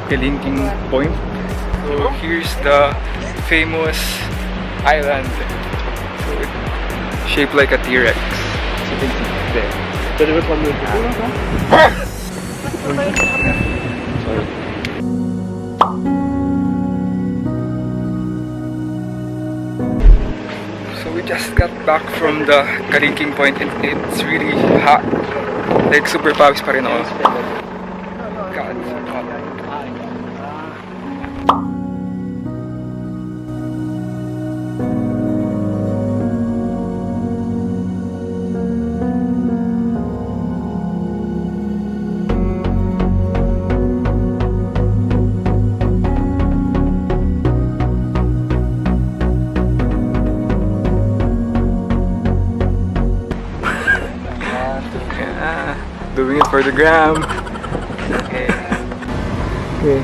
Kelingking Point. So here's the famous island. So it's shaped like a T-Rex. So you can see there. So we just got back from the Kelingking Point and it's really hot. Like super pawis pa rin ako. God, it's hot. Doing it for the gram. Okay. Okay.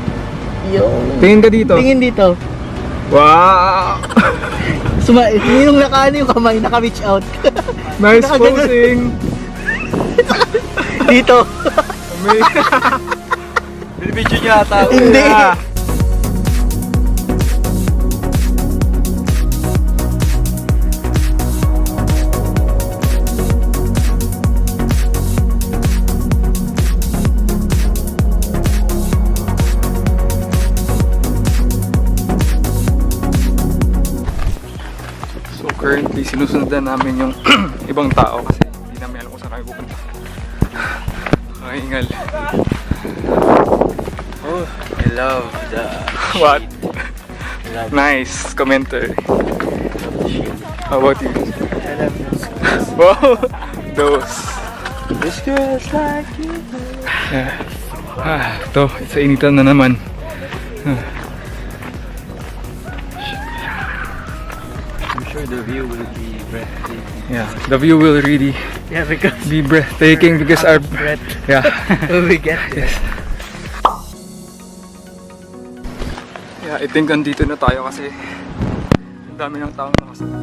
Yo. Tingin ka dito. Tingin dito. Wow! Yung yung kamay, naka-reach out. Nice posing! Dito. Binibidyo niya ata. Hindi. Currently, sinusundan namin yung ibang tao kasi hindi namin alam kung saan kami pupunta. Nakahingal. Oh, I love the What? Love Nice commenter. the shit. How about you? I love those. Wow! Those. This girl's like you. Ito, sa initan na naman. I'm sure the view will be breathtaking. Yeah, the view will really Yeah, be breathtaking because our breath. yeah. When we get there. Yes. Yeah, I think andito na tayo kasi ang dami ng taong nakasama.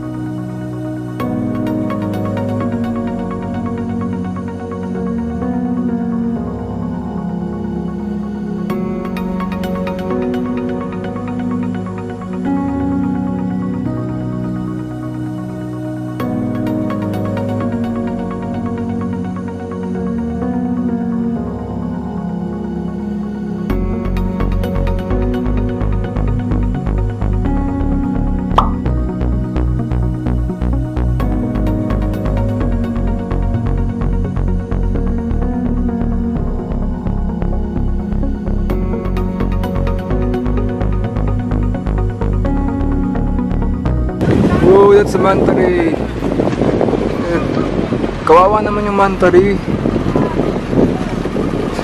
Whoa, that's a manta ray. Kawawa naman yung manta ray.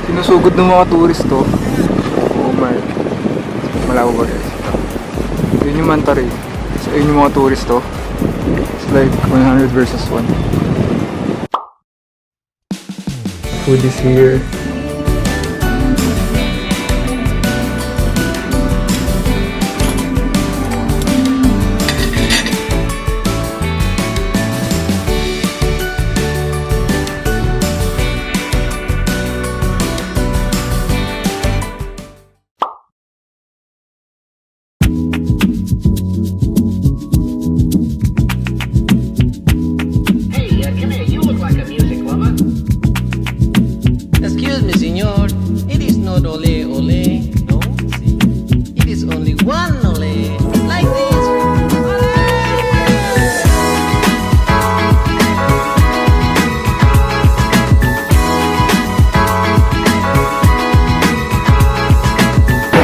Sinusugod ng mga tourist to. Oh my. Malawa ba guys? Yun yung manta ray. So yun yung mga tourist to. It's like 100 versus 1. Food is here.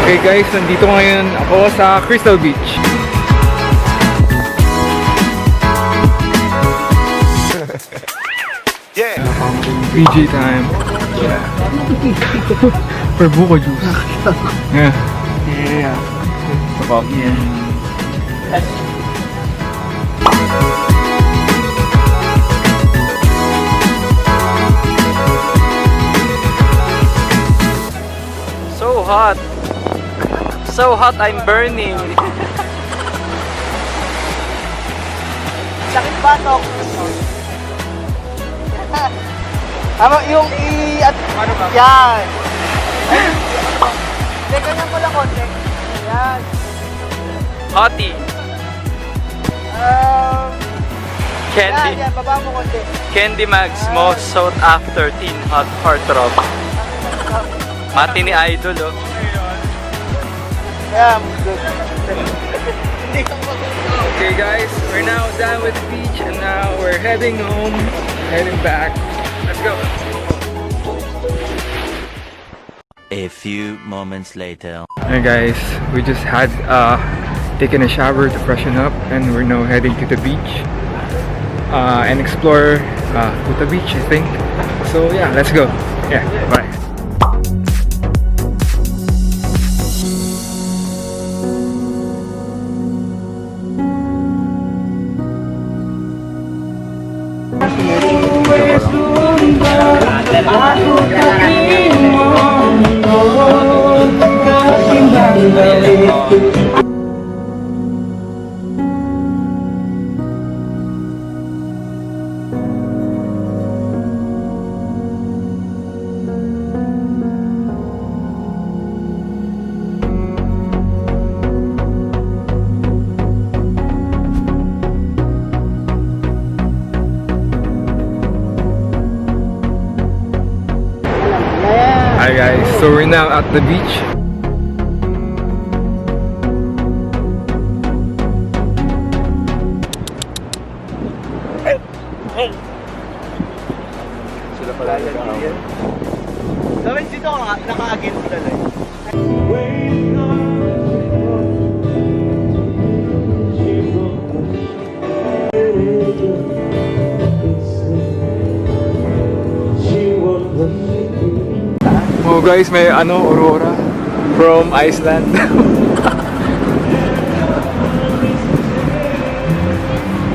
Okay guys, nandito ngayon ako sa Crystal Beach. Yeah. PG time. Yeah. For buko juice. Yeah. Yeah. Sabab. Yeah. So hot. So hot, I'm burning. Sakit batok. Ano yung i... At, Ano ba? yan. ganyan mo lang konti. Ayan. Hottie. Candy. Yan, baba mo konti. Candy Mag's most sought after teen hot heartthrob. Mati ni Idol, oh. Yeah, good. Okay guys, we're now done with the beach and now we're heading home, heading back. Let's go. A few moments later. Hey guys, we just had taken a shower to freshen up and we're now heading to the beach and explore Kuta Beach, I think. So yeah, let's go. Yeah, bye. Hi guys, so we're now at the beach. Sila pala yung Dapat dito ako naka-against sila eh. Oh guys, may aurora from Iceland.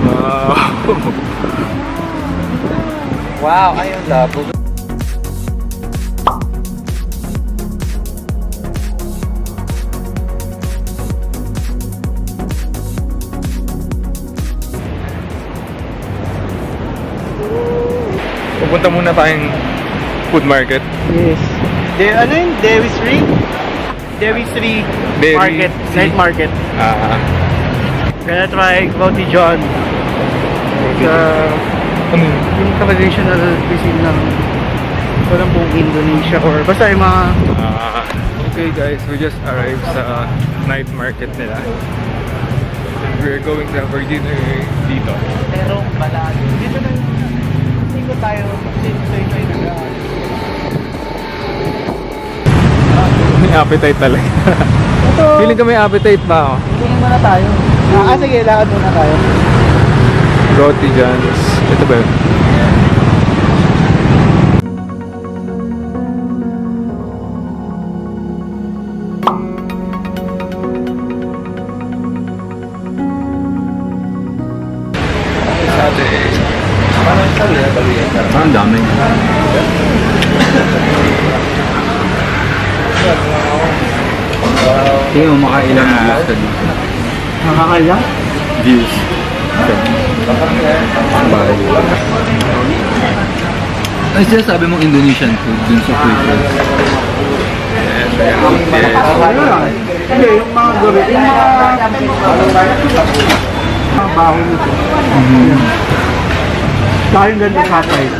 Wow. Wow, ayun labo. Pupunta muna tayong food market. Yes. Ano yun? Dewi Street? Dewi Street Dewi Market. Street. Night market. Gonna try Roti John. Sa Ano yun? yung traditional cuisine ng walang buong Indonesia or basta yung mga Okay guys, we just arrived sa night market nila. And we're going to have our dinner dito. pero balado. Dito na dito tayo since tayo May appetite talaga. Feeling ka may appetite pa ako. tingin muna tayo. Sige, lakad muna tayo. Roti John's. Ito ba yun? Ang dami. Tingin mo makailang views ka dito. Nakakailang? Views. Bali. Ay, siya sabi mong Indonesian food dun sa Twitter. Yes, yes. Hindi, yung mga gabi, yung mga baho nito. Saka yung ganda sa tayo.